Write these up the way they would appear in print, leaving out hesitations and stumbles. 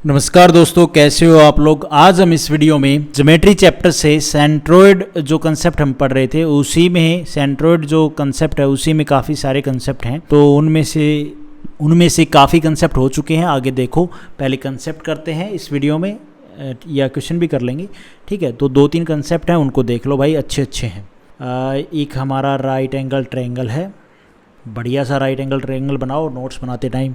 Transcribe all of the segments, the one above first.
नमस्कार दोस्तों, कैसे हो आप लोग। आज हम इस वीडियो में ज्योमेट्री चैप्टर से सेंट्रोइड जो कंसेप्ट हम पढ़ रहे थे उसी में सेंट्रोइड जो कंसेप्ट है उसी में काफ़ी सारे कंसेप्ट हैं। तो उनमें से काफ़ी कंसेप्ट हो चुके हैं। आगे देखो, पहले कंसेप्ट करते हैं इस वीडियो में या क्वेश्चन भी कर लेंगे, ठीक है। तो 2-3 कंसेप्ट हैं, उनको देख लो भाई, अच्छे अच्छे हैं। एक हमारा राइट एंगल ट्रायंगल है, बढ़िया सा राइट एंगल ट्रायंगल बनाओ नोट्स बनाते टाइम।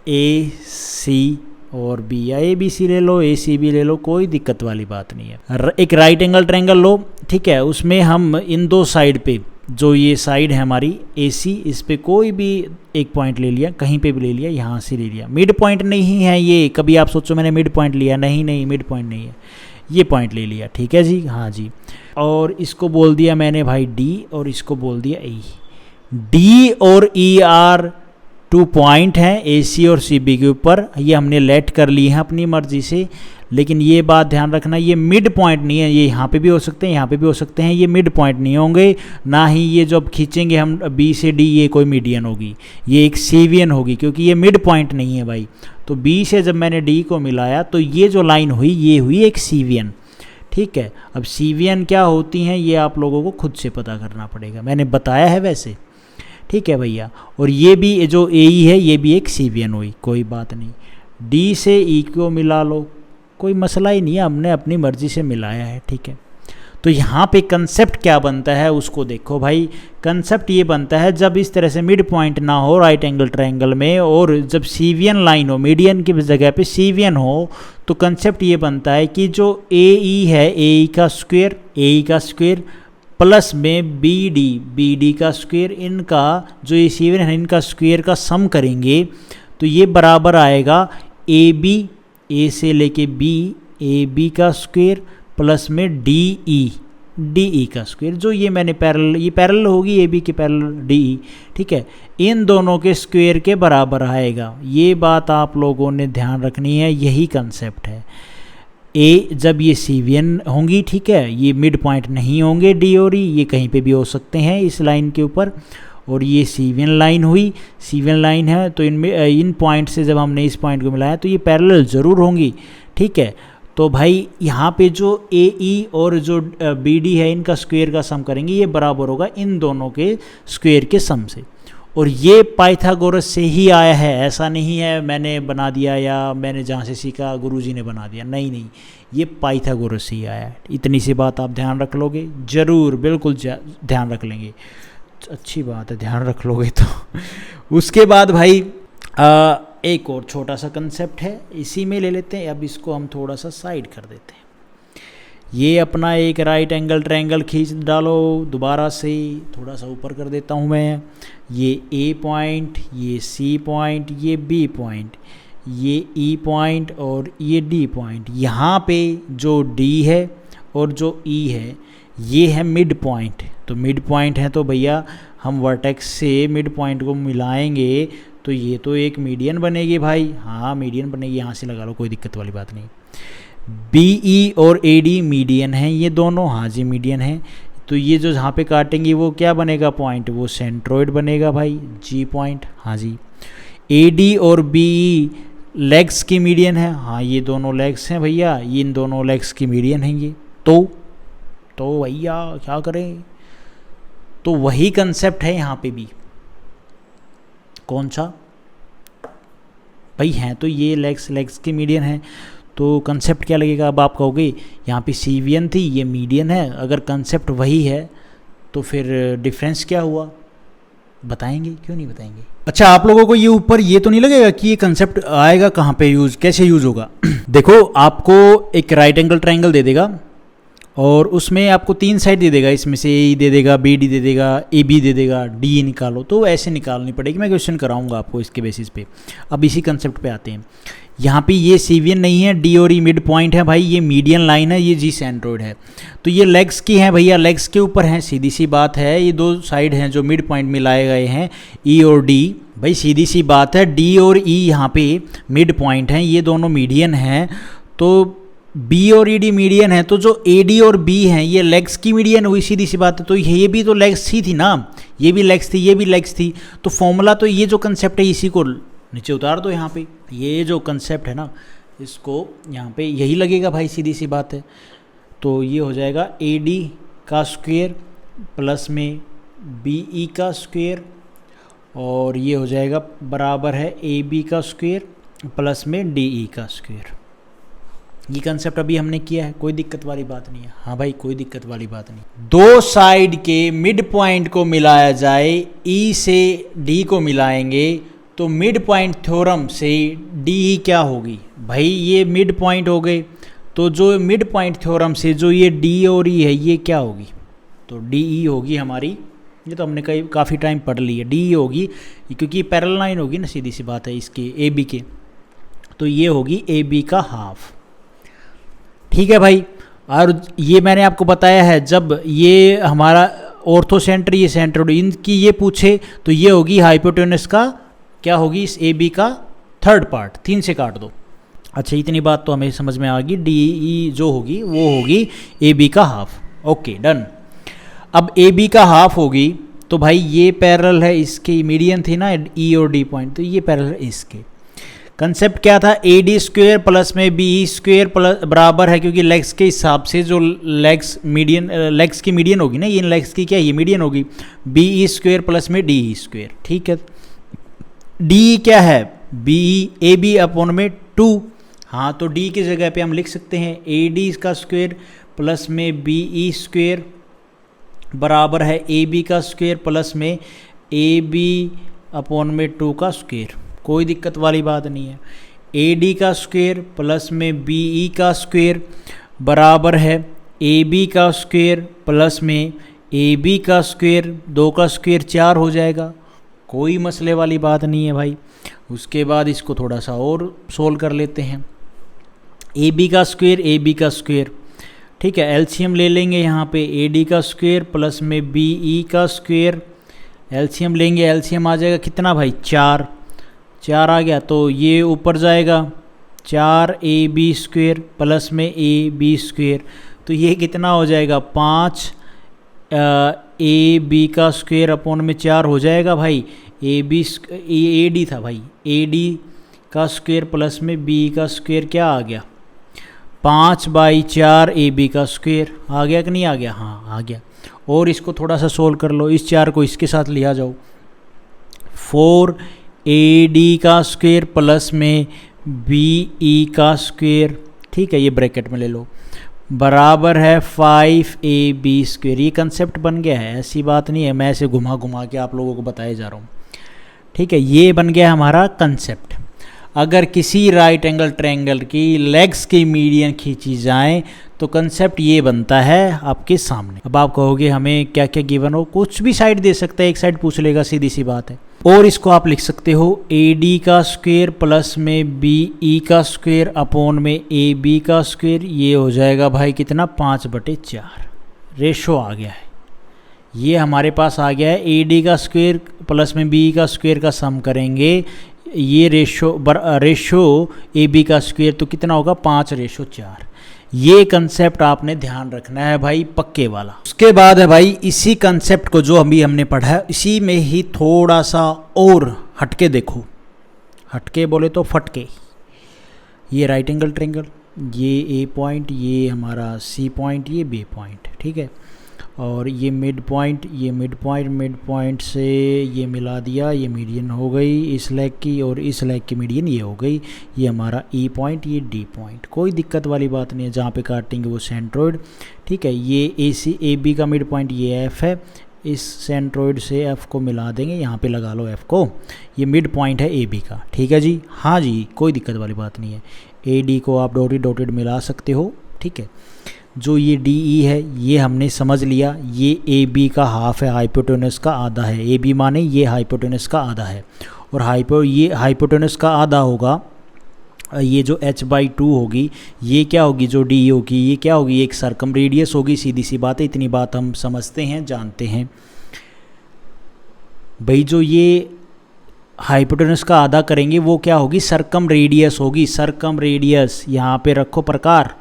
ए सी और बी या ए बी सी ले लो, ए सी बी ले लो, कोई दिक्कत वाली बात नहीं है। एक राइट एंगल ट्रायंगल लो, ठीक है। उसमें हम इन दो साइड पे, जो ये साइड है हमारी ए सी, इस पे कोई भी एक पॉइंट ले लिया, कहीं पे भी ले लिया, यहाँ से ले लिया। मिड पॉइंट नहीं है ये, कभी आप सोचो मैंने मिड पॉइंट लिया, नहीं मिड पॉइंट नहीं है, ये पॉइंट ले लिया, ठीक है जी, हाँ जी। और इसको बोल दिया मैंने भाई डी और इसको बोल दिया ई। डी और ई आर 2 पॉइंट हैं ए सी और सी बी के ऊपर, ये हमने लेट कर लिए हैं अपनी मर्जी से। लेकिन ये बात ध्यान रखना, ये मिड पॉइंट नहीं है, ये यहाँ पे भी हो सकते हैं, यहाँ पे भी हो सकते हैं, ये मिड पॉइंट नहीं होंगे। ना ही ये जब खींचेंगे हम बी से डी, ये कोई मीडियन होगी, ये एक सीवियन होगी, क्योंकि ये मिड पॉइंट नहीं है भाई। तो बी से जब मैंने डी को मिलाया तो ये जो लाइन हुई ये हुई एक सीवियन, ठीक है। अब सीवियन क्या होती हैं ये आप लोगों को खुद से पता करना पड़ेगा, मैंने बताया है वैसे, ठीक है भैया। और ये भी जो ए ई है ये भी एक सीवियन हुई, कोई बात नहीं। डी से ई को मिला लो, कोई मसला ही नहीं है, हमने अपनी मर्जी से मिलाया है, ठीक है। तो यहाँ पे कंसेप्ट क्या बनता है उसको देखो भाई। कंसेप्ट ये बनता है, जब इस तरह से मिड पॉइंट ना हो राइट एंगल ट्रायंगल में और जब सीवियन लाइन हो, मीडियन की जगह पे सीवियन हो, तो कंसेप्ट ये बनता है कि जो ए ई है, ए ई का स्क्वायर प्लस में बी डी का स्क्वायर, इनका जो ये सीवियन है इनका स्क्वायर का सम करेंगे तो ये बराबर आएगा ए बी, ए से लेके बी, ए बी का स्क्वायर प्लस में डी ई का स्क्वायर। जो ये मैंने पैरेलल होगी ए बी के पैरेलल डी ई, ठीक है। इन दोनों के स्क्वायर के बराबर आएगा, ये बात आप लोगों ने ध्यान रखनी है, यही कंसेप्ट है। ए जब ये सीवियन होंगी, ठीक है, ये मिड पॉइंट नहीं होंगे डी और ई, ये कहीं पे भी हो सकते हैं इस लाइन के ऊपर। और ये सीवियन लाइन हुई, सीवियन लाइन है तो इनमें इन पॉइंट से जब हमने इस पॉइंट को मिलाया तो ये पैरेलल ज़रूर होंगी, ठीक है। तो भाई यहाँ पे जो ए ई और जो बी डी है इनका स्क्वायर का सम करेंगे, ये बराबर होगा इन दोनों के स्क्वायर के सम से। और ये पाइथागोरस से ही आया है, ऐसा नहीं है मैंने बना दिया या मैंने जहाँ से सीखा गुरुजी ने बना दिया, नहीं, ये पाइथागोरस से ही आया है। इतनी सी बात आप ध्यान रख लोगे, ज़रूर बिल्कुल ध्यान रख लेंगे, अच्छी बात है, ध्यान रख लोगे तो। उसके बाद भाई एक और छोटा सा कंसेप्ट है, इसी में ले लेते हैं। अब इसको हम थोड़ा सा साइड कर देते हैं। ये अपना एक राइट एंगल ट्रायंगल खींच डालो, दोबारा से थोड़ा सा ऊपर कर देता हूँ मैं। ये ए पॉइंट, ये सी पॉइंट, ये बी पॉइंट, ये ई पॉइंट और ये डी पॉइंट। यहाँ पे जो डी है और जो ई है ये है मिड पॉइंट। तो मिड पॉइंट है तो भैया हम वर्टेक्स से मिड पॉइंट को मिलाएंगे तो ये तो एक मीडियन बनेगी भाई, हाँ मीडियन बनेगी, यहाँ से लगा लो, कोई दिक्कत वाली बात नहीं। बी ई और ए डी मीडियन हैं ये दोनों, हाँ जी मीडियन हैं। तो ये जो जहाँ पे काटेंगे वो क्या बनेगा पॉइंट, वो सेंट्रोइड बनेगा भाई, जी पॉइंट, हाँ जी। ए डी और बी ई लेग्स की मीडियन है, हाँ ये दोनों लेग्स हैं भैया, ये इन दोनों लेग्स की मीडियन हैं ये। तो भैया क्या करें, तो वही कंसेप्ट है यहाँ पे भी। कौन सा भाई, हैं तो ये लेग्स की मीडियन है, तो कंसेप्ट क्या लगेगा। अब आप कहोगे यहाँ पे सीवियन थी, ये मीडियन है, अगर कंसेप्ट वही है तो फिर डिफरेंस क्या हुआ, बताएंगे, क्यों नहीं बताएंगे। अच्छा, आप लोगों को ये ऊपर ये तो नहीं लगेगा कि ये कंसेप्ट आएगा कहाँ पे यूज़, कैसे यूज़ होगा। देखो, आपको एक राइट एंगल ट्रायंगल दे देगा और उसमें आपको 3 साइड दे देगा, इसमें से ए दे देगा, बी डी दे देगा, ए बी दे देगा, डी निकालो, तो ऐसे निकालनी पड़ेगी। मैं क्वेश्चन कराऊंगा आपको इसके बेसिस पे। अब इसी कंसेप्ट पे आते हैं। यहाँ पे ये सीवियन नहीं है, डी और ई मिड पॉइंट है भाई, ये मीडियन लाइन है, ये जी सेंट्रोइड है। तो ये लेग्स की हैं भैया, लेग्स के ऊपर हैं, सीधी सी बात है। ये 2 साइड हैं जो मिड पॉइंट मिलाए गए हैं, ई और डी, भाई सीधी सी बात है। डी और ई यहाँ पे मिड पॉइंट हैं, ये दोनों मीडियन हैं। तो बी और ई डी मीडियन है, तो जो ए डी और बी हैं ये लेग्स की मीडियन हुई, सीधी सी बात है। तो ये भी तो लेग्स ही थी ना, ये भी लेग्स थी, ये भी लेग्स थी। तो फॉर्मूला तो ये जो कंसेप्ट है इसी को नीचे उतार दो यहाँ पे, ये जो कंसेप्ट है ना, इसको यहाँ पे यही लगेगा भाई, सीधी सी बात है। तो ये हो जाएगा AD का स्क्वायर प्लस में BE का स्क्वायर, और ये हो जाएगा बराबर है AB का स्क्वायर प्लस में DE का स्क्वायर। ये कंसेप्ट अभी हमने किया है, कोई दिक्कत वाली बात नहीं है। हाँ भाई, कोई दिक्कत वाली बात नहीं। दो साइड के मिड पॉइंट को मिलाया जाए, E से D को मिलाएंगे तो मिड पॉइंट थ्योरम से DE क्या होगी भाई, ये मिड पॉइंट हो गए, तो जो मिड पॉइंट थ्योरम से जो ये D और E है ये क्या होगी, तो DE होगी हमारी, ये तो हमने काफ़ी टाइम पढ़ ली है, DE होगी क्योंकि पैरेलल लाइन होगी ना, सीधी सी बात है इसके AB के, तो ये होगी AB का हाफ। ठीक है भाई, और ये मैंने आपको बताया है जब ये हमारा ऑर्थो सेंटर, ये सेंटर इनकी ये पूछे तो ये होगी हाइपोटेनस का क्या होगी, इस AB का थर्ड पार्ट, 3 से काट दो। अच्छा, इतनी बात तो हमें समझ में आ गई, DE जो होगी वो होगी AB का हाफ। Okay done. अब AB का हाफ होगी तो भाई ये पैरेलल है इसके, मीडियन थी ना E और D पॉइंट, तो ये पैरेलल है इसके। कंसेप्ट क्या था, AD स्क्वायर प्लस में BE स्क्वायर प्लस बराबर है, क्योंकि लेग्स के हिसाब से जो लेग्स की मीडियन होगी ना, ये लेग्स की क्या ये मीडियन होगी, BE स्क्वायर प्लस में DE स्क्वायर। ठीक है, DE क्या है, BE AB अपॉन में 2। हाँ, तो D की जगह पे हम लिख सकते हैं AD का स्क्वायर प्लस में BE स्क्वायर बराबर है AB का स्क्वायर प्लस में AB अपॉन में 2 का स्क्वायर। कोई दिक्कत वाली बात नहीं है। AD का स्क्वायर प्लस में BE का स्क्वायर बराबर है AB का स्क्वायर प्लस में AB का स्क्वायर, 2 का स्क्वायर 4 हो जाएगा, कोई मसले वाली बात नहीं है भाई। उसके बाद इसको थोड़ा सा और सोल्व कर लेते हैं। AB का स्क्वायर, ठीक है, एलसीएम ले लेंगे यहाँ पे, AD का स्क्वायर प्लस में BE का स्क्वायर, एलसीएम लेंगे, एलसीएम आ जाएगा कितना भाई, 4 आ गया, तो ये ऊपर जाएगा 4AB स्क्वायर प्लस में AB स्क्वायर, तो ये कितना हो जाएगा 5 AB का स्क्वायर अपॉन में 4 हो जाएगा भाई। AD था भाई, AD का स्क्वायर प्लस में BE का स्क्वायर क्या आ गया, 5/4 AB का स्क्वायर आ गया कि नहीं आ गया, हाँ आ गया। और इसको थोड़ा सा सोल्व कर लो, इस 4 को इसके साथ लिया जाओ, 4AD का स्क्वायर प्लस में BE का स्क्वायर, ठीक है, ये ब्रैकेट में ले लो, बराबर है 5AB स्क्वायर। ये कंसेप्ट बन गया है, ऐसी बात नहीं है, मैं ऐसे घुमा घुमा के आप लोगों को बताए जा रहा हूँ। ठीक है, ये बन गया हमारा कंसेप्ट। अगर किसी राइट एंगल ट्रायंगल की लेग्स की मीडियन खींची जाए तो कंसेप्ट ये बनता है आपके सामने। अब आप कहोगे हमें क्या क्या गिवन हो, कुछ भी साइड दे सकता है, एक साइड पूछ लेगा, सीधी सी बात है। और इसको आप लिख सकते हो AD का स्क्वायर प्लस में BE का स्क्वायर अपॉन में AB का स्क्वायर, ये हो जाएगा भाई कितना 5/4, रेशो आ गया है। ये हमारे पास आ गया है AD का स्क्वायर प्लस में BE का स्क्वायर का सम करेंगे, ये रेशो AB का स्क्वायर तो कितना होगा 5/4। ये कंसेप्ट आपने ध्यान रखना है भाई, पक्के वाला। उसके बाद है भाई, इसी कंसेप्ट को जो अभी हमने पढ़ा है इसी में ही थोड़ा सा और हटके देखो, हटके बोले तो फटके। ये राइट एंगल ट्रायंगल, ये A पॉइंट, ये हमारा C पॉइंट, ये B पॉइंट, ठीक है, और ये मिड पॉइंट, ये मिड पॉइंट से ये मिला दिया, ये मीडियन हो गई इस लेग की, और इस लेग की मीडियन ये हो गई, ये हमारा E पॉइंट, ये D पॉइंट, कोई दिक्कत वाली बात नहीं है, जहाँ पे काटेंगे वो सेंट्रोइड। ठीक है, ये AB का मिड पॉइंट ये F है, इस सेंट्रोइड से F को मिला देंगे, यहाँ पे लगा लो F को, ये मिड पॉइंट है AB का। ठीक है जी, हाँ जी, कोई दिक्कत वाली बात नहीं है। AD को आप डॉटेड मिला सकते हो। ठीक है, जो ये DE है ये हमने समझ लिया, ये AB का हाफ है, हाइपोटेनस का आधा है। AB माने ये हाइपोटेनस का आधा है, और ये हाइपोटेनस का आधा होगा, ये जो h/2 होगी ये क्या होगी, जो DE होगी ये क्या होगी, एक सर्कम रेडियस होगी, सीधी सी बात है, इतनी बात हम समझते हैं, जानते हैं भाई। जो ये हाइपोटेनस का आधा करेंगे वो क्या होगी, सर्कम रेडियस होगी। सर्कम रेडियस यहाँ पे रखो प्रकार,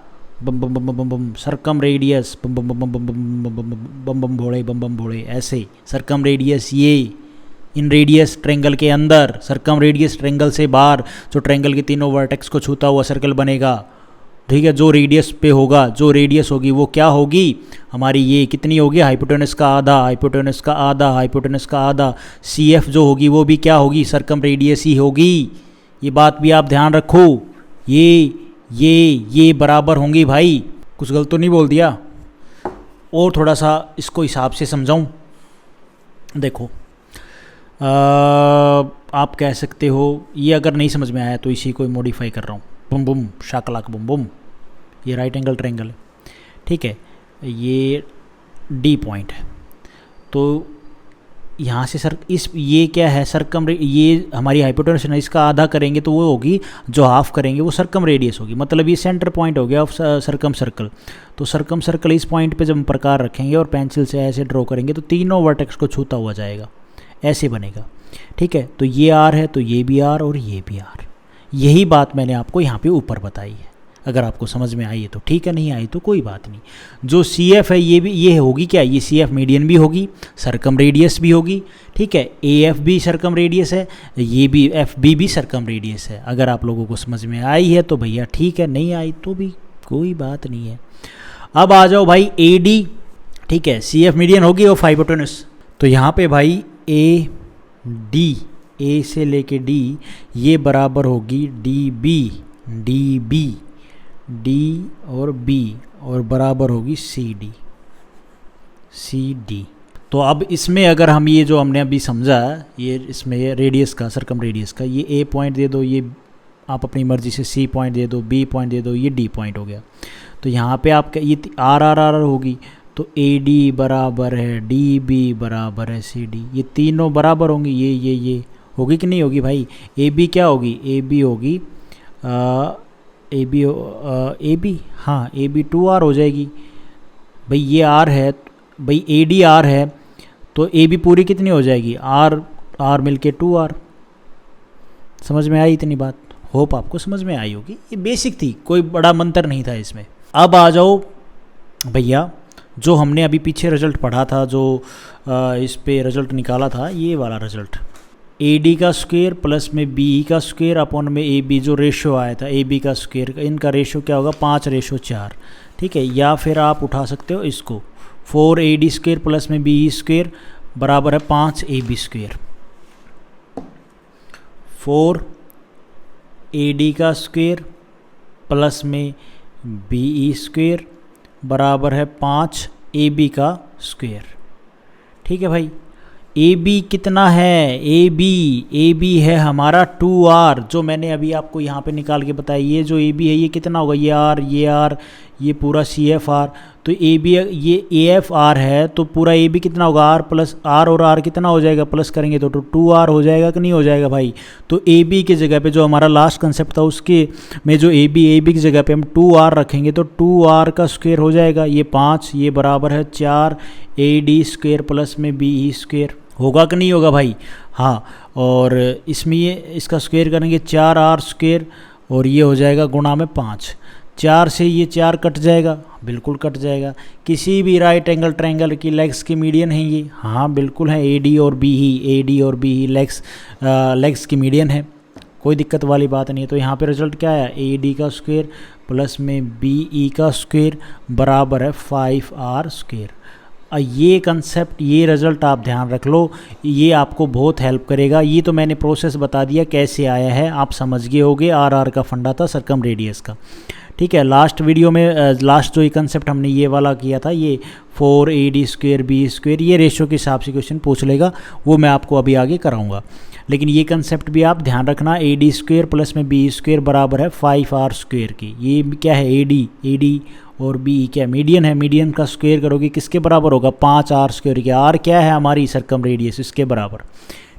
बम बम बम बम बम, सर्कम रेडियस बम बम बम बम बम बम बम बम बम भोड़े, बम बम भोड़े, ऐसे सर्कम रेडियस ये इन रेडियस ट्रेंगल के अंदर, सर्कम रेडियस ट्रेंगल से बाहर जो ट्रेंगल के तीनों वर्टेक्स को छूता हुआ सर्कल बनेगा, ठीक है, जो रेडियस पे होगा, जो रेडियस होगी वो क्या होगी हमारी, ये कितनी होगी, हाइपोटेनस का आधा, हाइपोटेनस का आधा, हाइपोटेनस का आधा, सी एफ जो होगी वो भी क्या होगी, सर्कम रेडियस ही होगी। ये बात भी आप ध्यान रखो, ये बराबर होंगी भाई, कुछ गलत तो नहीं बोल दिया। और थोड़ा सा इसको हिसाब से समझाऊं, देखो आप कह सकते हो, ये अगर नहीं समझ में आया तो इसी को मॉडिफाई कर रहा हूँ, बुम बुम शाकलाक बुम बुम, ये राइट एंगल ट्रायंगल है, ठीक है, ये डी पॉइंट है, तो यहाँ से सर इस ये क्या है, सर्कम, ये हमारी हाइपोटेनस है, इसका आधा करेंगे तो वो होगी, जो हाफ करेंगे वो सर्कम रेडियस होगी, मतलब ये सेंटर पॉइंट हो गया ऑफ सर्कम सर्कल। तो सर्कम सर्कल इस पॉइंट पे जब हम प्रकार रखेंगे और पेंसिल से ऐसे ड्रॉ करेंगे तो तीनों वर्टेक्स को छूता हुआ जाएगा, ऐसे बनेगा, ठीक है। तो ये आर है, तो ये भी आर और ये भी आर। यही बात मैंने आपको यहाँ पे ऊपर बताई है, अगर आपको समझ में आई है तो ठीक है, नहीं आई तो कोई बात नहीं। जो सी एफ है ये होगी क्या, ये सी एफ मीडियन भी होगी, सर्कम रेडियस भी होगी, ठीक है, ए एफ भी सर्कम रेडियस है, ये भी एफ बी भी सर्कम रेडियस है। अगर आप लोगों को समझ में आई है तो भैया ठीक है, नहीं आई तो भी कोई बात नहीं है। अब आ जाओ भाई ए डी, ठीक है, सी एफ मीडियन होगी ऑफ हाइपोटेनस, तो यहाँ पे भाई ए डी, ए से लेके डी, ये बराबर होगी डी बी डी और बी, और बराबर होगी सी डी। तो अब इसमें अगर हम ये जो हमने अभी समझा, ये इसमें रेडियस का, सर्कम रेडियस का, ये ए पॉइंट दे दो, ये आप अपनी मर्जी से सी पॉइंट दे दो, बी पॉइंट दे दो, ये डी पॉइंट हो गया। तो यहाँ पे आपका ये आर आर आर होगी, तो ए डी बराबर है डी बी बराबर है सी डी, ये तीनों बराबर होंगी, ये होगी कि नहीं होगी भाई। ए बी क्या होगी, ए बी होगी ए बी, हाँ ए बी 2R हो जाएगी भाई, ये R है भाई, ए डी R है, तो ए बी पूरी कितनी हो जाएगी, R मिलके 2R। समझ में आई इतनी बात, होप आपको समझ में आई होगी, ये बेसिक थी, कोई बड़ा मंत्र नहीं था इसमें। अब आ जाओ भैया, जो हमने अभी पीछे रिजल्ट पढ़ा था, जो इस पे रिजल्ट निकाला था, ये वाला रिजल्ट, ए डी का स्क्वायर प्लस में बी का स्क्वायर अपॉन में ए बी, जो रेशो आया था ए बी का स्क्वायर, इनका रेशो क्या होगा 5:4, ठीक है। या फिर आप उठा सकते हो इसको, 4AD स्क्वायर प्लस में बी स्क्वायर बराबर है 5AB स्क्वायर, 4AD का स्क्वायर प्लस में बी स्क्वायर बराबर है 5AB का स्क्वायर, ठीक है भाई। ए बी कितना है, ए बी है हमारा 2R, जो मैंने अभी आपको यहाँ पे निकाल के बताया। ये जो ए बी है ये कितना होगा, ये R, ये पूरा सी एफ आर, तो ए बी, ये ए एफ आर है, तो पूरा ए बी कितना होगा, R प्लस R, और R कितना हो जाएगा, प्लस करेंगे तो 2R हो जाएगा कि नहीं हो जाएगा भाई। तो ए बी की जगह पे जो हमारा लास्ट कंसेप्ट था उसके में जो ए बी की जगह पे हम 2R रखेंगे तो 2R का स्क्वायर हो जाएगा, ये 5, ये बराबर है 4AD स्क्वायर प्लस में बी स्क्वायर, होगा कि नहीं होगा भाई। हाँ, और इसमें ये इसका स्क्वायर करेंगे 4R स्क्वायर, और ये हो जाएगा गुणा में 5, 4 से ये 4 कट जाएगा, बिल्कुल कट जाएगा। किसी भी राइट एंगल ट्रायंगल की लेग्स की मीडियन है ये, हाँ बिल्कुल है, AD और B ही लेग्स की मीडियन है, कोई दिक्कत वाली बात नहीं है। तो यहाँ पे रिजल्ट क्या आया, AD का स्क्वायर प्लस में BE का स्क्वायर बराबर है 5R स्क्वायर। ये कंसेप्ट, ये रिज़ल्ट आप ध्यान रख लो, ये आपको बहुत हेल्प करेगा। ये तो मैंने प्रोसेस बता दिया कैसे आया है, आप समझ गए होगे। आर का फंडा था सर्कम रेडियस का, ठीक है। लास्ट वीडियो में लास्ट जो ये कंसेप्ट हमने ये वाला किया था, ये 4AD स्क्वायर बी स्क्वायर, ये रेशो के हिसाब से क्वेश्चन पूछ लेगा, वो मैं आपको अभी आगे कराऊंगा। लेकिन ये कंसेप्ट भी आप ध्यान रखना, AD स्क्वायर प्लस में बी स्क्वायर बराबर है 5R स्क्वायर की। ये क्या है, AD और बी क्या मीडियन है, मीडियन का स्क्वायर करोगे किसके बराबर होगा, 5R स्क्वायर की। R क्या है हमारी सर्कम रेडियस, इसके बराबर,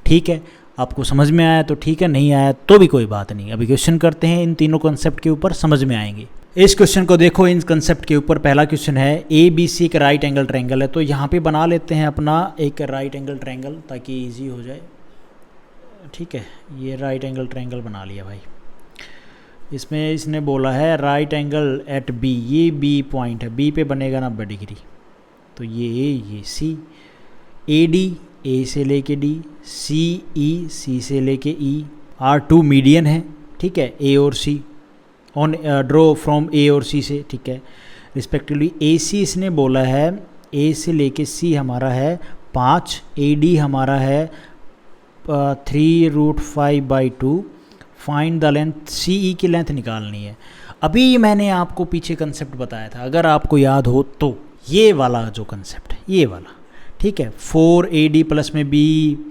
ठीक है। आपको समझ में आया तो ठीक है, नहीं आया तो भी कोई बात नहीं। अभी क्वेश्चन करते हैं, इन तीनों कंसेप्ट के ऊपर समझ में आएंगे। इस क्वेश्चन को देखो, इन कंसेप्ट के ऊपर पहला क्वेश्चन है, ABC एक राइट एंगल ट्रायंगल है। तो यहाँ पे बना लेते हैं अपना एक राइट एंगल ट्रायंगल ताकि ईजी हो जाए, ठीक है। ये राइट एंगल ट्रायंगल बना लिया भाई। इसमें इसने बोला है राइट एंगल एट B, ये B पॉइंट है, B पे बनेगा 90 डिग्री, तो ये C, AD ए से लेके डी, सी ई, सी से लेके ई, R2 मीडियन है, ठीक है, ए और सी ऑन ड्रॉ फ्रॉम ए और सी से, ठीक है, रिस्पेक्टिवली। ए सी इसने बोला है ए से लेके सी हमारा है 5, ए डी हमारा है 3√5/2, फाइंड द लेंथ, सी ई की लेंथ निकालनी है। अभी मैंने आपको पीछे कंसेप्ट बताया था, अगर आपको याद हो तो, ये वाला जो कंसेप्ट है, ये वाला, ठीक है, 4AD प्लस में B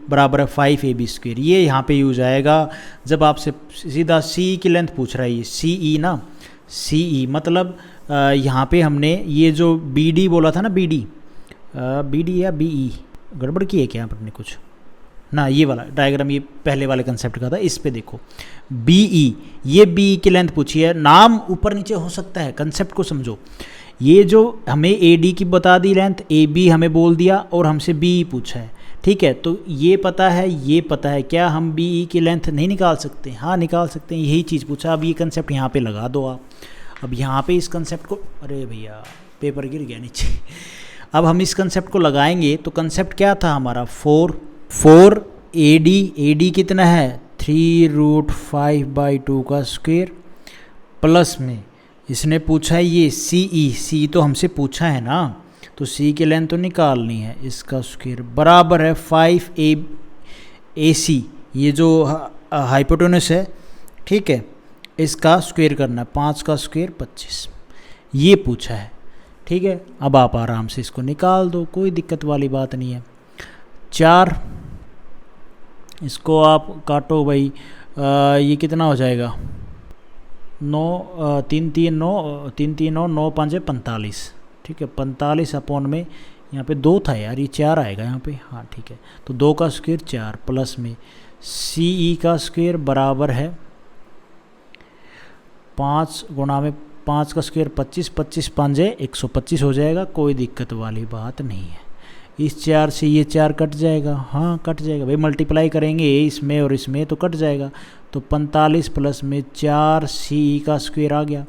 बराबर है 5AB², ये यहाँ पे यूज आएगा जब आपसे सीधा C की लेंथ पूछ रहा है, ये CE ना, CE मतलब यहाँ पे हमने ये जो BD बोला था ना, BD या BE, गड़बड़ की है क्या आपने कुछ ना, ये वाला डायग्राम ये पहले वाले कंसेप्ट का था, इस पे देखो BE, ये BE की लेंथ पूछी है, नाम ऊपर नीचे हो सकता है, कंसेप्ट को समझो। ये जो हमें AD की बता दी लेंथ, AB हमें बोल दिया और हमसे BE पूछा है, ठीक है, तो ये पता है, ये पता है, क्या हम BE की लेंथ नहीं निकाल सकते? हाँ निकाल सकते हैं, यही चीज़ पूछा। अब ये कंसेप्ट यहाँ पे लगा दो आप, अब यहाँ पे इस कंसेप्ट को, अरे भैया पेपर गिर गया नीचे, अब हम इस कंसेप्ट को लगाएंगे तो कंसेप्ट क्या था हमारा, 4AD कितना है 3√5/2 का स्क्वायर, प्लस में इसने पूछा है ये सी तो हमसे पूछा है ना, तो सी की लेंथ तो निकालनी है, इसका स्क्वायर बराबर है 5AC, ये जो हाइपोटेनस है, ठीक है, इसका स्क्वायर करना है, 5 का स्क्वायर 25, ये पूछा है, ठीक है। अब आप आराम से इसको निकाल दो, कोई दिक्कत वाली बात नहीं है। 4, इसको आप काटो भाई, ये कितना हो जाएगा, 9 3 3 9 3 3 9 9 5 45, ठीक है, 45 अपॉन में यहाँ पे 2 था यार, ये 4 आएगा यहाँ पे, हाँ ठीक है, तो 2 का स्क्वायर 4, प्लस में CE का स्क्वायर बराबर है 5 गुणा में 5 का स्क्वायर 25, 25 5 125 हो जाएगा, कोई दिक्कत वाली बात नहीं है। इस 4 से ये 4 कट जाएगा, हाँ कट जाएगा भाई, मल्टीप्लाई करेंगे इसमें और इसमें तो कट जाएगा, तो 45 प्लस में 4 CE का स्क्वायर आ गया,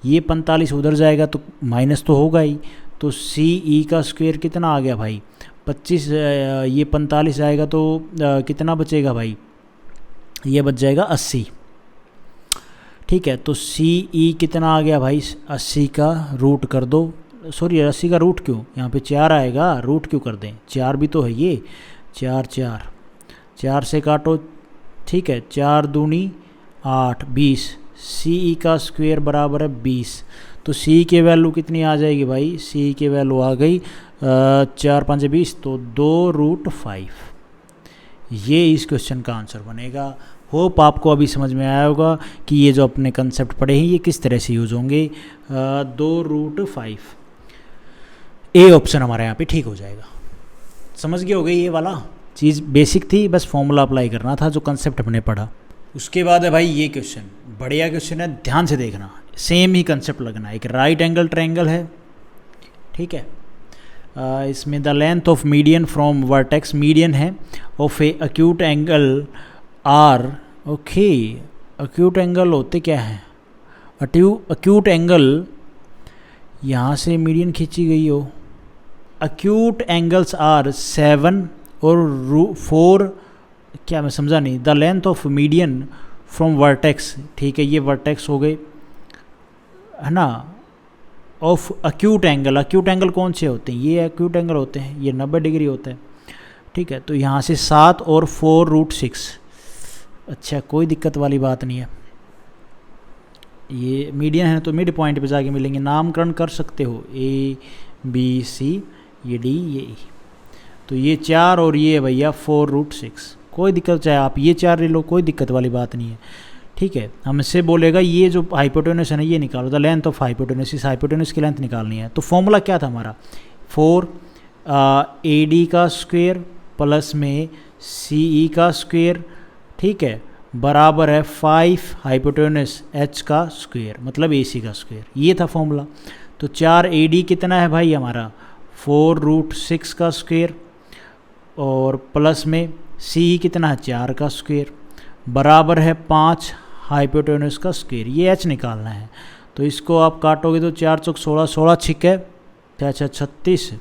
ये 45 उधर जाएगा तो माइनस तो होगा ही, तो CE का स्क्वायर कितना आ गया भाई 25, ये 45 आएगा तो कितना बचेगा भाई, ये बच जाएगा 80, ठीक है, तो CE कितना आ गया भाई 80 का रूट कर दो, सॉरी 80 का रूट क्यों, यहाँ पे 4 आएगा, रूट क्यों कर दें, 4 भी तो है ये, 4 से काटो, ठीक है, 4 दूनी 8 20, CE का स्क्वायर बराबर है 20, तो CE के वैल्यू कितनी आ जाएगी भाई, CE के वैल्यू आ गई 4 5 20, तो 2√5, ये इस क्वेश्चन का आंसर बनेगा। होप आपको अभी समझ में आया होगा कि ये जो अपने कंसेप्ट पढ़े हैं ये किस तरह से यूज होंगे। 2√5 ए ऑप्शन हमारे यहाँ पे ठीक हो जाएगा। समझ गए हो गई, ये वाला चीज़ बेसिक थी, बस फॉर्मूला अप्लाई करना था जो कंसेप्ट हमने पढ़ा। उसके बाद है भाई ये क्वेश्चन, बढ़िया क्वेश्चन है, ध्यान से देखना, सेम ही कंसेप्ट लगना। एक राइट एंगल ट्रायंगल है, ठीक है, इसमें the length of median from vertex, median है of a acute angle R, okay, acute angle होते क्या है, अक्यूट एंगल, यहाँ से मीडियन खींची गई हो, अक्यूट एंगल्स आर 7 और 4, क्या मैं समझा नहीं, the length of median from vertex, ठीक है, ये वर्टेक्स हो गए है ना, ऑफ अक्यूट एंगल कौन से होते हैं, ये अक्यूट एंगल होते हैं, ये 90 डिग्री होता है, ठीक है, तो यहाँ से 7 और 4√6, अच्छा कोई दिक्कत वाली बात नहीं है, ये मीडियन है तो मिड पॉइंट पे जाके मिलेंगे, नामकरण कर सकते हो ABC, ये D, ये E, तो ये 4 और ये भैया 4√6, कोई दिक्कत, चाहे आप ये 4 ले लो, कोई दिक्कत वाली बात नहीं है, ठीक है। हमसे बोलेगा ये जो हाइपोटेनस है ना ये निकालो, द लेंथ ऑफ हाइपोटेनस, इस हाइपोटेनस की लेंथ निकालनी है, तो फॉर्मूला क्या था हमारा, 4AD का स्क्वायर प्लस में CE का स्क्वायर, ठीक है, बराबर है 5 हाइपोटेनस H का स्क्वायर, मतलब AC का स्क्वायर, ये था फॉर्मूला। तो 4AD कितना है भाई हमारा 4√6 का स्क्वायर, और प्लस में CE कितना है 4 का स्क्वायर, बराबर है 5 हाइपोटेनस का स्क्वायर, ये H निकालना है। तो इसको आप काटोगे तो 4 चौक 16, 16 छिक है, अच्छा 36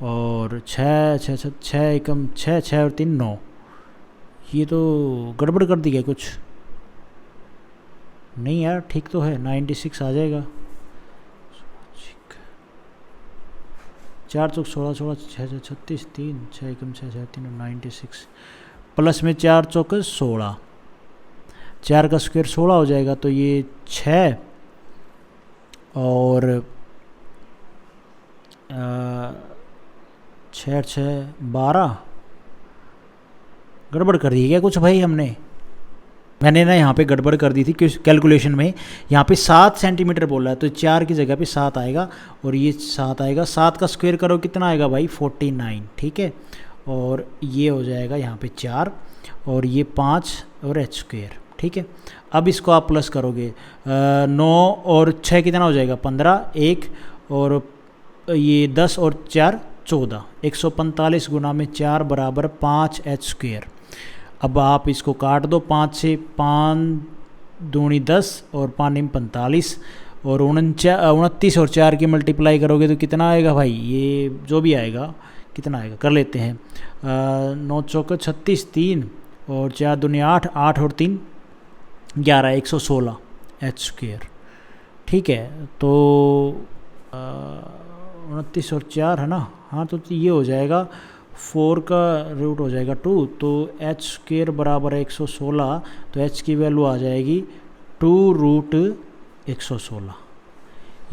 और 6 एकम 6 और 3 9। ये तो गड़बड़ कर दी है कुछ, नहीं यार ठीक तो है, 96 आ जाएगा। 4 चौक 16 16 6 36 3 6 एकम 6 6 3 96 प्लस में 4 चौक 16, 4 का स्क्वायर 16 हो जाएगा, तो ये 6 और 6 6 12। गड़बड़ कर दी क्या कुछ भाई मैंने ना यहाँ पे गड़बड़ कर दी थी कैलकुलेशन में। यहाँ पे 7 सेंटीमीटर बोला है, तो 4 की जगह पे 7 आएगा और ये 7 आएगा। 7 का स्क्वायर करो कितना आएगा भाई 49, ठीक है। और ये हो जाएगा यहाँ पे 4 और ये 5 और h स्क्वायर, ठीक है। अब इसको आप प्लस करोगे 9 और 6 कितना हो जाएगा 15, 1 और ये 10 और 4 14, 145 गुना में 4 बराबर 5 h स्क्वायर। अब आप इसको काट दो 5 से, 5 दूनी 10 और 5 45 और 29 और 4 की मल्टीप्लाई करोगे तो कितना आएगा भाई, ये जो भी आएगा कितना आएगा कर लेते हैं। 9 चौके 36, 3 और 4 दूनी 8, 8 और 3 11, 116 h स्क्वायर, ठीक है। तो 29 और 4 है ना, हाँ तो ये हो जाएगा 4 का रूट हो जाएगा 2, तो h स्क्वायर बराबर है 116, तो h की वैल्यू आ जाएगी 2 रूट 116।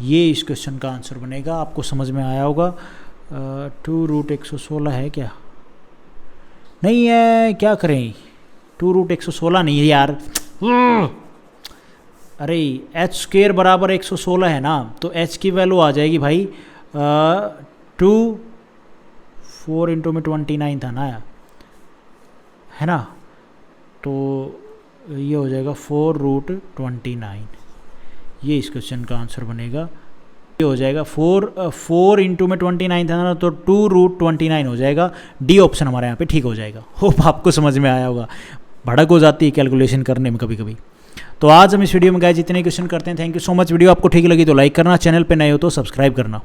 ये इस क्वेश्चन का आंसर बनेगा। आपको समझ में आया होगा। 2 रूट 116 है क्या, नहीं है, क्या करें 2 रूट 116 नहीं है यार। अरे h स्क्वायर बराबर 116 है ना, तो h की वैल्यू आ जाएगी भाई 2, 4 इंटू में 29 था ना, है ना, तो ये हो जाएगा 4 रूट 29। ये इस क्वेश्चन का आंसर बनेगा। ये हो जाएगा 4 इंटू में 29 था ना, तो 2 रूट 29 हो जाएगा। डी ऑप्शन हमारे यहाँ पे ठीक हो जाएगा। होप आपको समझ में आया होगा। भड़क हो जाती है कैलकुलेशन करने में कभी कभी। तो आज हम इस वीडियो में गाइस जितने क्वेश्चन करते हैं। Thank you so much. Video आपको ठीक लगी तो लाइक करना, चैनल पे नए हो तो सब्सक्राइब करना।